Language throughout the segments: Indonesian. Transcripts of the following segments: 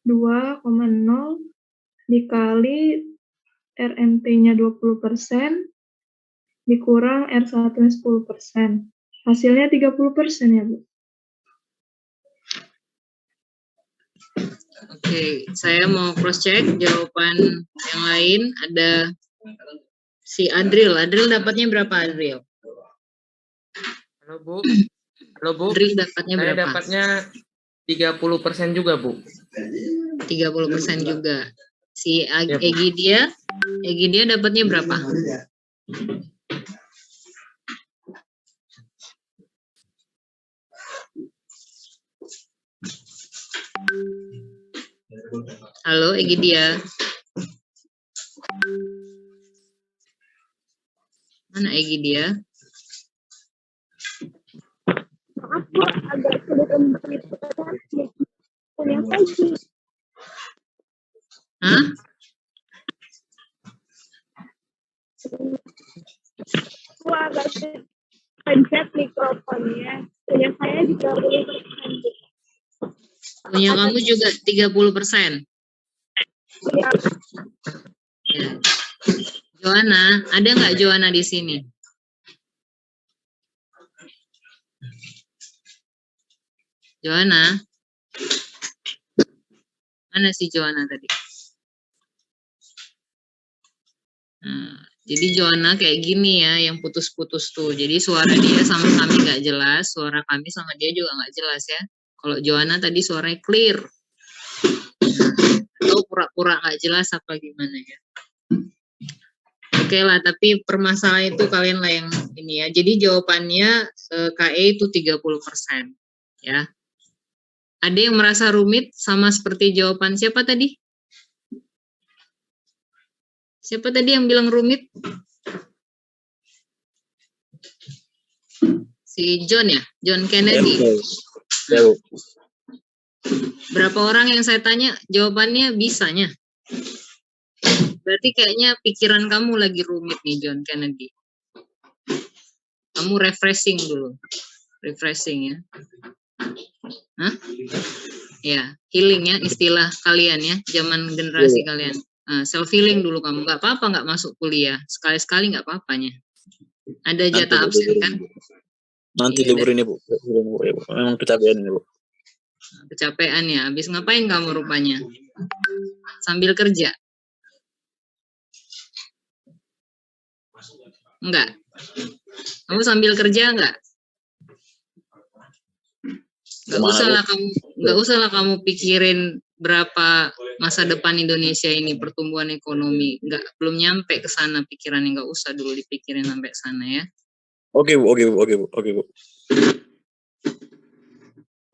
2,0 dikali RMT-nya 20% dikurang R1-nya 10%. Hasilnya 30% ya, Bu? Oke, saya mau cross check jawaban yang lain. Ada si Adril. Adril dapatnya berapa, Adril? Halo Bu. Halo Bu. Adril dapatnya Saya berapa? dapatnya 30% juga, Bu. 30% juga. Si Ya, Bu. Egi dia dapatnya berapa? Halo, Egi dia. Mana Egi dia? Maaf Bu, agak sulit untuk menghitung yang pagi. Hah? Bu agak sulit pencet mikrofonnya. Punya saya 30%. Punya kamu juga 30%. Ya, Ya. Joanna, ada nggak Joanna di sini? Joanna? Mana si Joanna tadi? Nah, jadi Joanna kayak gini ya, yang putus-putus tuh. Jadi suara dia sama kami nggak jelas, suara kami sama dia juga nggak jelas ya. Kalau Joanna tadi suaranya clear. Atau pura-pura nggak jelas apa gimana ya. Oke lah, tapi permasalahan itu kalian lah yang ini ya. Jadi jawabannya KE itu 30%. Ya. Ada yang merasa rumit sama seperti jawaban siapa tadi? Siapa tadi yang bilang rumit? Si John ya? John Kennedy. Ya, Bu. Berapa orang yang saya tanya jawabannya bisanya? Berarti kayaknya pikiran kamu lagi rumit nih, John Kennedy. Kamu refreshing dulu. Refreshing ya. Hah? Ya, healing ya istilah kalian ya, zaman generasi kalian. Self healing dulu kamu. Nggak apa-apa nggak masuk kuliah. Sekali-sekali nggak apa-apanya. Ada jatah absen kan? Nanti Iya, libur ini, Bu. Memang kecapean ini, Bu. Kecapean ya. Habis ngapain kamu rupanya? Sambil kerja? Enggak. Kamu sambil kerja enggak? Enggak usahlah kamu pikirin berapa masa depan Indonesia ini, pertumbuhan ekonomi. Belum nyampe ke sana pikirannya, enggak usah dulu dipikirin sampai sana ya. Oke, Bu.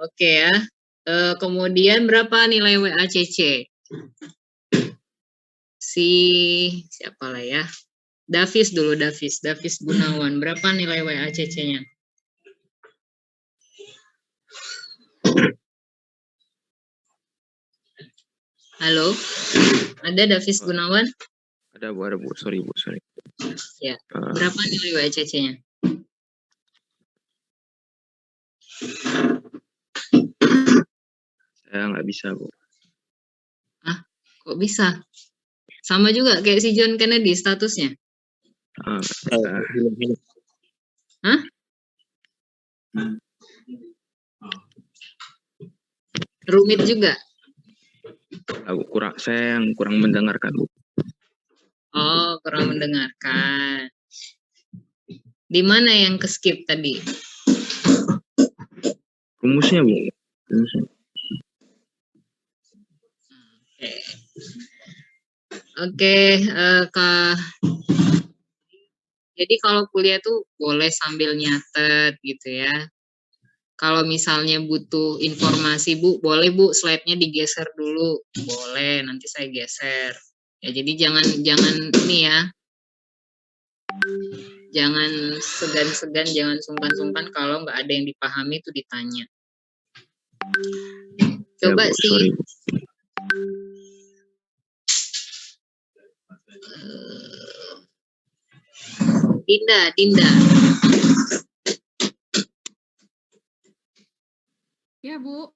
Oke ya. Kemudian berapa nilai WACC? Siapa lah ya? Davis Gunawan. Berapa nilai WACC-nya? Halo? Ada Davis Gunawan? Ada Bu. Sorry, Bu. Ya. Berapa nilai WACC-nya? Saya nggak bisa, Bu. Hah? Kok bisa? Sama juga kayak si John Kennedy statusnya? Hah? Rumit juga? Saya yang kurang mendengarkan, Bu. Oh, kurang mendengarkan. Di mana yang ke-skip tadi? Rumusnya, Bu. Oke, jadi kalau kuliah tuh boleh sambil nyatet gitu ya. Kalau misalnya butuh informasi Bu, boleh Bu slide-nya digeser dulu. Boleh, nanti saya geser. Ya jadi jangan ini ya. Jangan segan-segan, jangan sungkan-sungkan kalau nggak ada yang dipahami itu ditanya. Coba ya, Bu, sih. sorry. Dinda. Ya, Bu.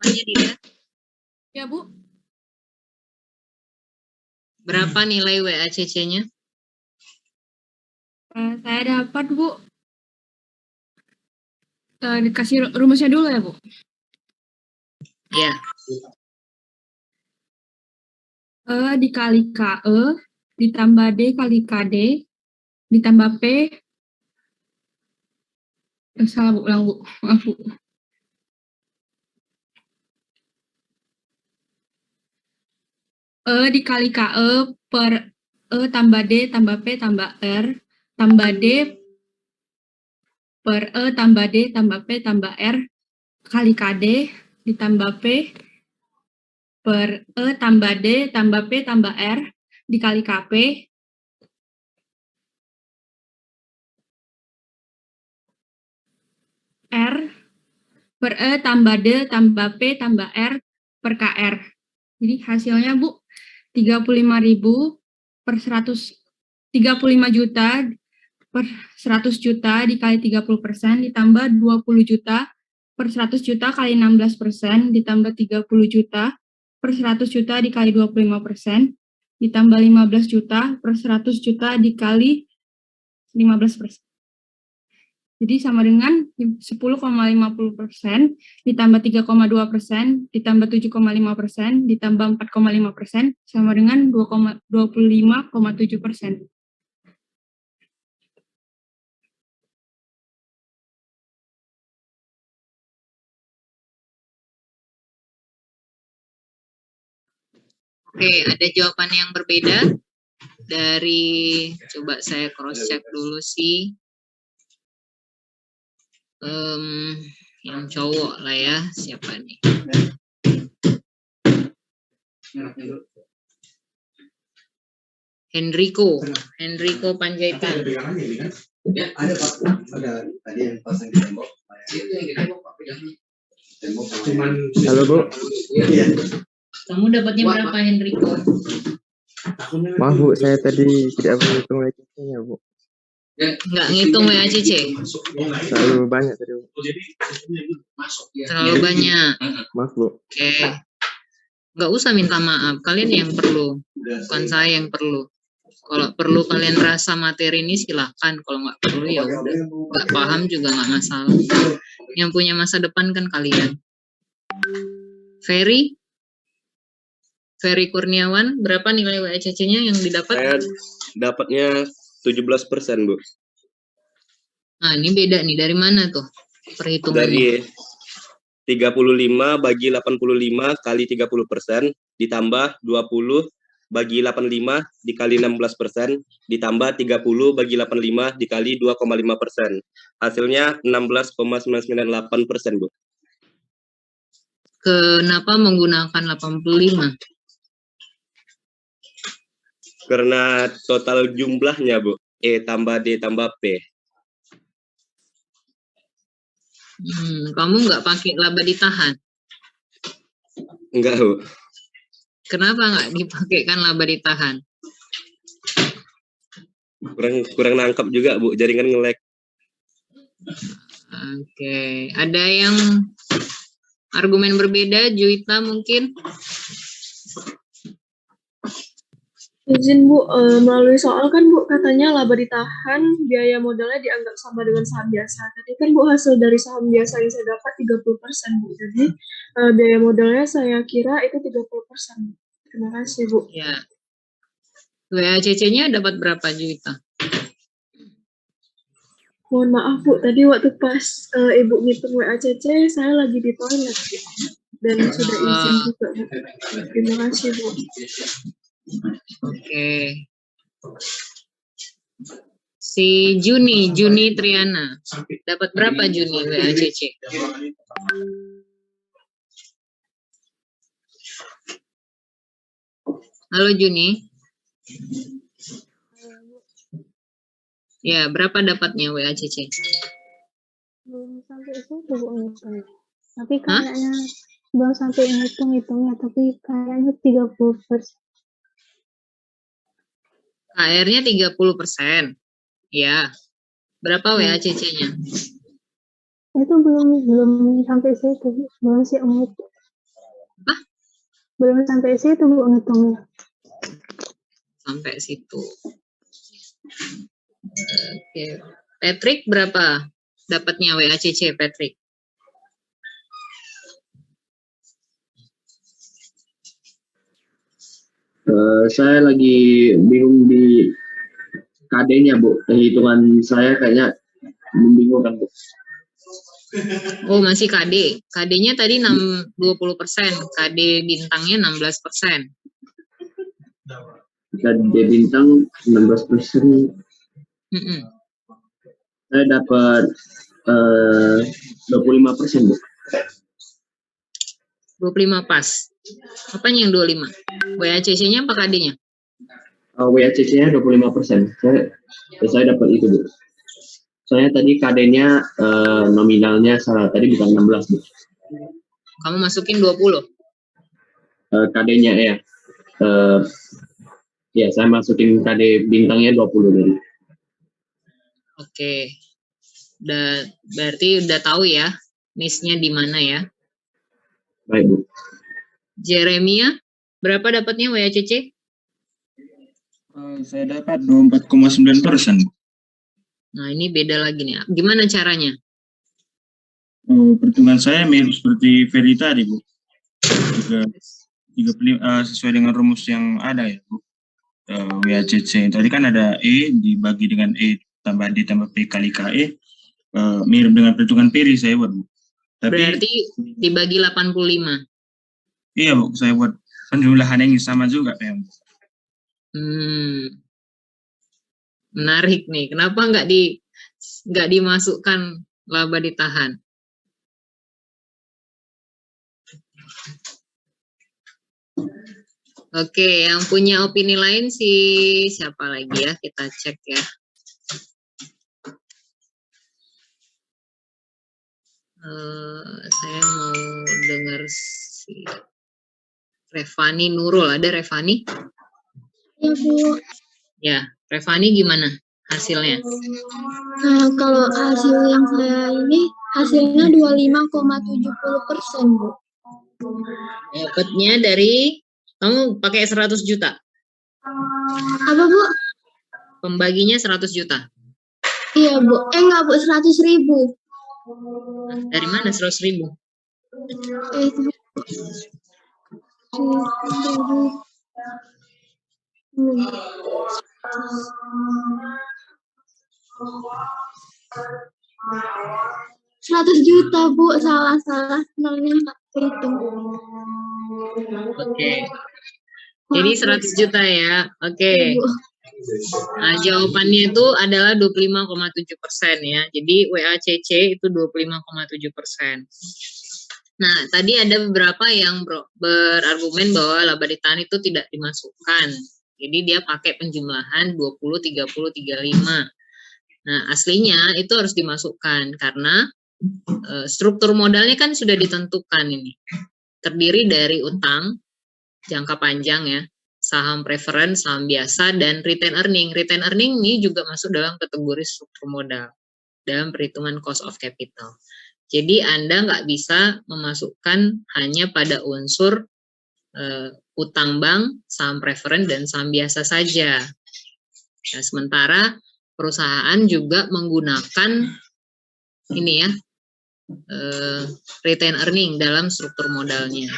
Jawabannya dilihat. Ya, Bu. Berapa nilai WACC-nya? Saya dapat, Bu. Dikasih rumusnya dulu ya, Bu. Ya, E dikali KE, ditambah D kali KD, ditambah P. Salah, Bu. Ulang, Bu. Maaf, Bu. E dikali KE per E tambah D tambah P tambah R tambah D per E tambah D tambah P tambah R kali KD ditambah P per E tambah D tambah P tambah R dikali KP R per E tambah D tambah P tambah R per KR. Jadi hasilnya, Bu, 35.000 per 35 juta per 100 juta dikali 30% ditambah 20 juta per 100 juta kali 16% ditambah 30 juta per 100 juta dikali 25% ditambah 15 juta per 100 juta dikali 15%. Jadi sama dengan 10,50% ditambah 3,2% ditambah 7,5% ditambah 4,5% sama dengan 25,7%. oke, ada jawaban yang berbeda dari, coba saya cross check dulu sih. Yang cowok lah ya, siapa nih? Henrico Panjaitan. Ada Pak, ada tadi yang pasang di tembok. Halo Bu, Iya. Kamu dapatnya berapa, Henrico? maaf Bu, saya tadi tidak menghitung WACC-nya Bu. Nggak ngitung WACC? Terlalu banyak tadi Bu. Terlalu banyak. Maaf Bu. Oke. Nggak usah minta maaf, kalian yang perlu, bukan saya yang perlu. Kalau perlu kalian rasa materi ini silahkan, kalau nggak perlu ya udah. Nggak paham juga nggak masalah. Yang punya masa depan kan kalian. Ferry Kurniawan, berapa nilai WACC-nya yang didapat? Saya dapatnya 17%, Bu. Nah, ini beda nih, dari mana tuh perhitungannya? Dari 35 bagi 85 kali 30% ditambah 20 bagi 85 dikali 16% ditambah 30 bagi 85 dikali 2,5%. Hasilnya 16,998%, Bu. Kenapa menggunakan 85? Karena total jumlahnya, Bu. E tambah D tambah P. Kamu nggak pakai laba ditahan? Enggak, Bu. Kenapa nggak dipakaikan laba ditahan? Kurang nangkap juga, Bu. Jaringan nge-lag. Oke. Ada yang argumen berbeda? Juwita mungkin? Izin Bu, melalui soal kan Bu katanya laba ditahan, biaya modalnya dianggap sama dengan saham biasa. Tadi kan Bu hasil dari saham biasa yang saya dapat 30% Bu. Jadi biaya modalnya saya kira itu 30%. Terima kasih Bu. Ya. WACC-nya dapat berapa, Juwita? Mohon maaf Bu, tadi waktu pas Ibu ngitung WACC, saya lagi di toilet Bu. Dan sudah izin juga Bu. Terima kasih Bu. Oke. Si Juni Triana. Dapat berapa Juni WACC? Halo Juni. Ya, berapa dapatnya WACC? Belum sampai itu Bu ngitung. Tapi kayaknya belum sampai hitung-hitungnya, tapi kayaknya 30%. KR-nya 30%. Ya. Berapa WACC-nya? Itu belum sampai situ, belum sih Belum sampai situ Bu ngitungnya. Sampai situ. Oke. Patrick berapa dapatnya WACC Patrick? Saya lagi bingung di KD-nya, Bu. Hitungan saya kayaknya membingungkan, Bu. Oh, masih KD. KD-nya tadi 20%, KD bintangnya 16%. KD bintang 16%. Saya dapat 25%, Bu. 25 pas. Apanya yang 25? WACC-nya apa KD-nya? WACC-nya 25%. Saya dapat itu, Bu. Soalnya tadi KD-nya nominalnya tadi bukan 16, Bu. Kamu masukin 20? KD-nya ya. Ya, saya masukin KD bintangnya 20 tadi. Oke. Berarti udah tahu ya miss-nya di mana ya? Baik, Bu. Jeremia, berapa dapatnya WACC? Saya dapat 24,9%. Nah, ini beda lagi nih. Gimana caranya? Perhitungan saya mirip seperti Ferry tadi, Bu. 35 sesuai dengan rumus yang ada ya, Bu. WACC. Tadi kan ada E dibagi dengan E tambah D tambah P kali KE. Mirip dengan perhitungan Ferry saya buat, Bu. Tapi, berarti dibagi 85. Iya, Bu. Saya buat penjumlahan yang sama juga, Pak. Menarik nih. Kenapa nggak dimasukkan laba ditahan? Oke, yang punya opini lain siapa lagi ya? Kita cek ya. Saya mau dengar si Revani Nurul. Ada Revani? Ya, Bu. Ya, Revani gimana hasilnya? Kalau hasil yang saya ini, hasilnya 25,70%, Bu. Dapatnya dari, kamu pakai 100 juta? Apa, Bu? Pembaginya 100 juta? Iya, Bu. Enggak, Bu. 100.000. Dari mana 100.000? Itu. 100 juta, Bu. Salah. Nolnya nggak kehitung. Oke. Jadi 100 juta ya. Oke. Nah, jawabannya itu adalah 25,7% ya. Jadi WACC itu 25,7%. Nah, tadi ada beberapa yang berargumen bahwa laba ditahan itu tidak dimasukkan. Jadi dia pakai penjumlahan 20, 30, 35. Nah, aslinya itu harus dimasukkan karena struktur modalnya kan sudah ditentukan ini. Terdiri dari utang jangka panjang ya, saham preferen, saham biasa, dan retain earning. Retain earning ini juga masuk dalam kategori struktur modal dalam perhitungan cost of capital. Jadi Anda nggak bisa memasukkan hanya pada unsur utang bank, saham preferen, dan saham biasa saja. Nah, sementara perusahaan juga menggunakan ini ya, retain earning dalam struktur modalnya.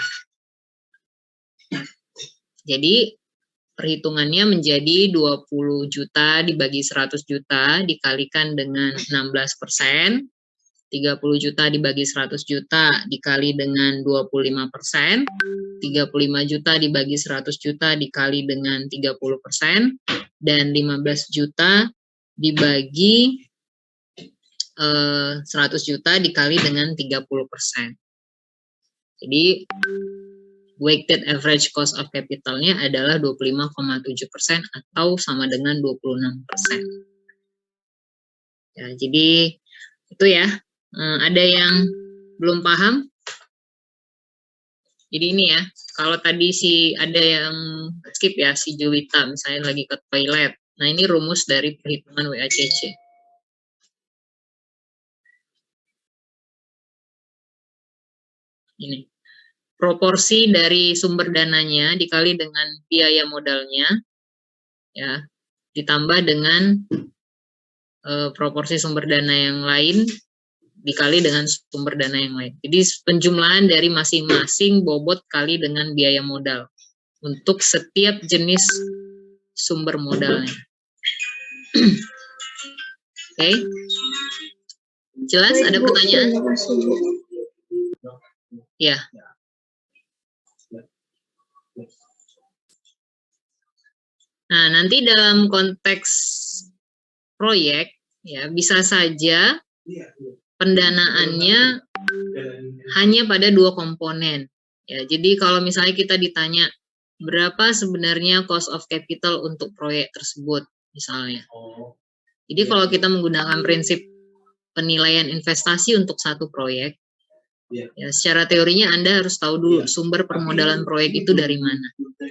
Jadi perhitungannya menjadi 20 juta dibagi 100 juta dikalikan dengan 16%, 30 juta dibagi 100 juta dikali dengan 25%, 35 juta dibagi 100 juta dikali dengan 30%, dan 15 juta dibagi 100 juta dikali dengan 30%. Jadi weighted average cost of capitalnya adalah 25,7% atau sama dengan 26%. Ya, jadi itu ya. Ada yang belum paham? Jadi ini ya, kalau tadi ada yang skip ya, si Juwita misalnya lagi ke toilet. Nah, ini rumus dari perhitungan WACC. Ini. proporsi dari sumber dananya dikali dengan biaya modalnya, ya, ditambah dengan proporsi sumber dana yang lain dikali dengan sumber dana yang lain. Jadi penjumlahan dari masing-masing bobot kali dengan biaya modal untuk setiap jenis sumber modalnya. Oke. Jelas? Ada pertanyaan? Ya. Nah, nanti dalam konteks proyek, ya, bisa saja pendanaannya hanya pada 2 komponen. Ya, jadi kalau misalnya kita ditanya berapa sebenarnya cost of capital untuk proyek tersebut, misalnya. Jadi kalau kita menggunakan prinsip penilaian investasi untuk satu proyek, ya, secara teorinya Anda harus tahu dulu sumber permodalan proyek itu dari mana.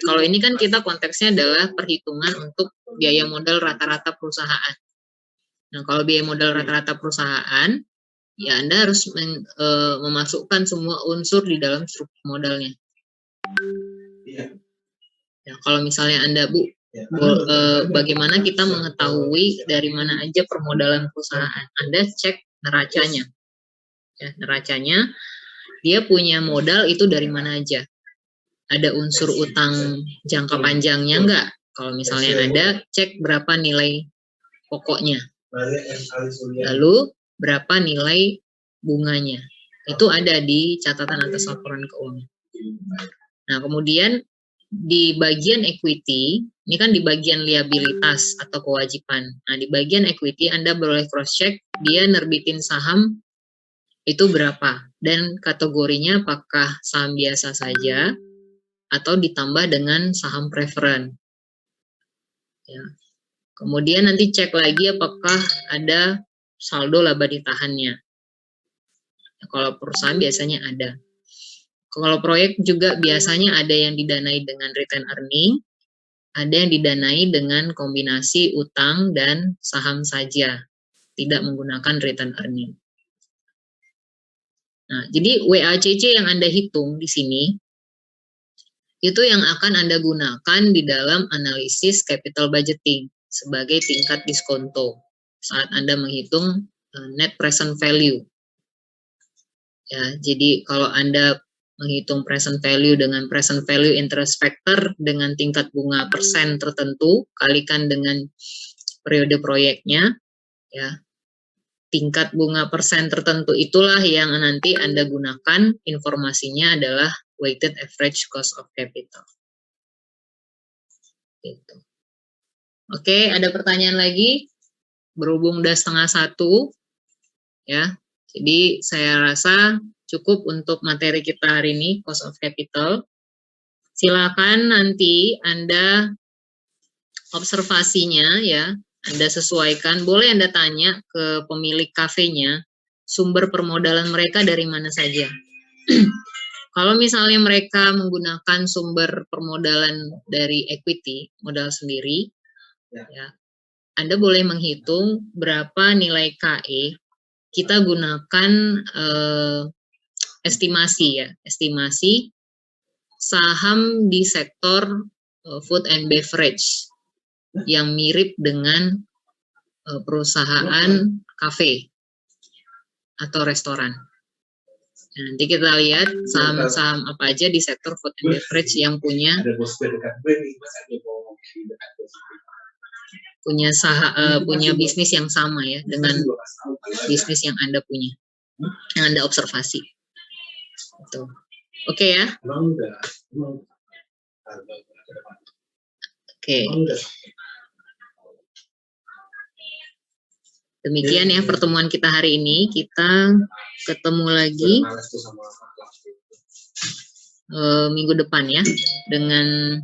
Kalau ini kan kita konteksnya adalah perhitungan untuk biaya modal rata-rata perusahaan. Nah, kalau biaya modal rata-rata perusahaan, ya Anda harus memasukkan semua unsur di dalam struktur modalnya. Ya, kalau misalnya Anda, bagaimana kita mengetahui dari mana aja permodalan perusahaan? Anda cek neracanya. Ya, neracanya, dia punya modal itu dari mana aja? Ada unsur utang jangka panjangnya enggak? Kalau misalnya ada, cek berapa nilai pokoknya. Lalu berapa nilai bunganya. Itu ada di catatan atas laporan keuangan. Nah, kemudian di bagian equity, ini kan di bagian liabilitas atau kewajiban. Nah, di bagian equity Anda boleh cross-check dia nerbitin saham itu berapa. Dan kategorinya apakah saham biasa saja atau ditambah dengan saham preferen. Ya. Kemudian nanti cek lagi apakah ada saldo laba ditahannya. Ya, kalau perusahaan biasanya ada. Kalau proyek juga biasanya ada yang didanai dengan return earning, ada yang didanai dengan kombinasi utang dan saham saja, tidak menggunakan return earning. Nah, jadi WACC yang Anda hitung di sini, itu yang akan Anda gunakan di dalam analisis capital budgeting sebagai tingkat diskonto saat Anda menghitung net present value. Ya, jadi kalau Anda menghitung present value dengan present value interest factor dengan tingkat bunga persen tertentu, kalikan dengan periode proyeknya, ya, tingkat bunga persen tertentu itulah yang nanti Anda gunakan, informasinya adalah weighted average cost of capital. Gitu. Oke, ada pertanyaan lagi? Berhubung udah 12:30, ya. Jadi saya rasa cukup untuk materi kita hari ini, cost of capital. Silakan nanti Anda observasinya, ya, Anda sesuaikan. Boleh Anda tanya ke pemilik kafenya, sumber permodalan mereka dari mana saja. Kalau misalnya mereka menggunakan sumber permodalan dari equity, modal sendiri, ya, Anda boleh menghitung berapa nilai KE, kita gunakan estimasi, ya, estimasi saham di sektor food and beverage yang mirip dengan perusahaan kafe atau restoran. Nah, nanti kita lihat saham-saham apa aja di sektor food and beverage yang punya bisnis yang sama, ya, dengan bisnis yang Anda punya, yang Anda observasi. Gitu. Oke, ya. Oke. Demikian ya pertemuan kita hari ini. Kita ketemu lagi minggu depan, ya, dengan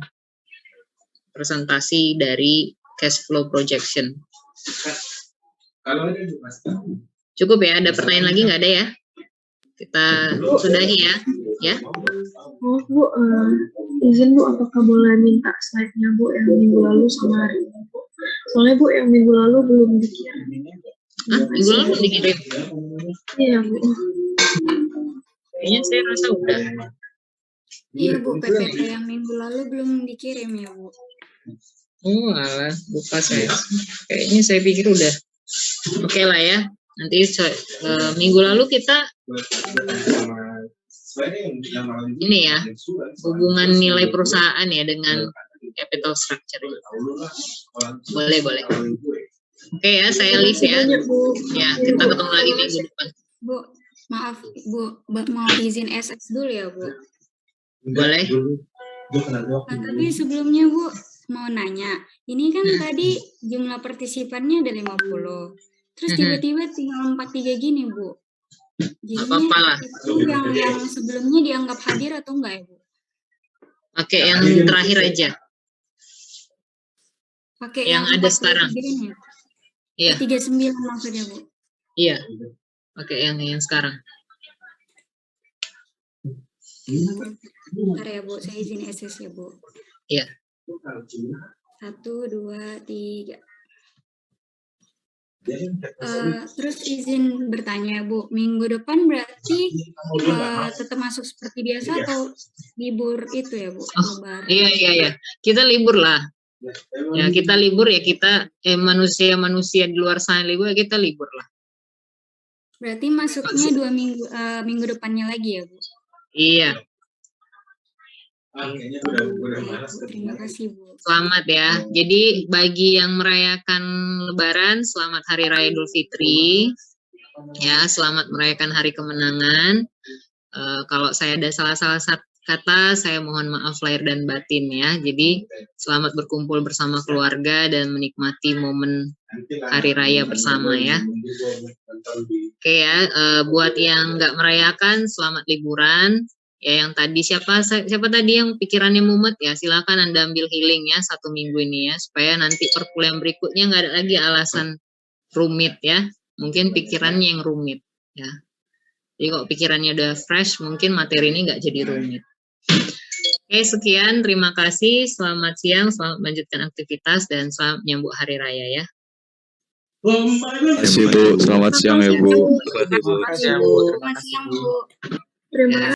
presentasi dari cash flow projection. Cukup ya, ada pertanyaan lagi nggak ada ya? Kita sudahi ya. Ya. Maaf Bu, izin Bu, apakah boleh minta slide-nya Bu yang minggu lalu sama hari ini Bu? Soalnya Bu yang minggu lalu belum dikirim. Minggu lalu belum dikirim? Iya Bu. Kayaknya saya rasa udah. Iya Bu, PPT yang minggu lalu belum dikirim ya Bu. Oh alah, lupa saya. Kayaknya saya pikir udah oke lah ya. Nanti minggu lalu kita ini ya, hubungan nilai perusahaan ya dengan capital structure. Boleh. Oke ya, saya list ya. Ya, kita ketemu lagi minggu depan. Bu, maaf Bu, mau izin SS dulu ya Bu. Boleh. Tapi sebelumnya Bu, mau nanya, ini kan tadi jumlah partisipannya ada 50. Terus tiba-tiba tinggal 43 gini Bu. Jadinya itu yang sebelumnya dianggap hadir atau enggak ya Bu? Pakai yang terakhir aja. Pakai yang ada sekarang. Ini. Iya. 39 maksudnya Bu. Iya. Pakai yang sekarang. Bentar ya Bu, saya izin SS ya Bu. Iya. 1, 2, 3. Terus izin bertanya Bu, minggu depan berarti tetap masuk seperti biasa atau libur itu ya Bu? Iya. Kita libur lah. Ya kita libur ya, kita manusia di luar sana libur ya, kita libur lah. Berarti masuknya 2 minggu depannya lagi ya Bu? Iya. Terima kasih Bu. Selamat ya. Jadi bagi yang merayakan Lebaran, selamat Hari Raya Idul Fitri. Ya, selamat merayakan Hari Kemenangan. Kalau saya ada salah kata, saya mohon maaf lahir dan batin ya. Jadi selamat berkumpul bersama keluarga dan menikmati momen Hari Raya bersama ya. Oke ya, buat yang nggak merayakan, selamat liburan. Ya yang tadi siapa tadi yang pikirannya mumet ya, silakan Anda ambil healing ya 1 minggu ini ya, supaya nanti perkuliahan berikutnya nggak ada lagi alasan rumit ya. Mungkin pikirannya yang rumit ya. Jadi kalau pikirannya udah fresh, mungkin materi ini nggak jadi rumit. Oke, sekian, terima kasih, selamat siang, selamat melanjutkan aktivitas dan selamat menyambut Hari Raya ya. Terima kasih Bu, selamat siang ya Bu. Selamat siang Bu. Terima kasih.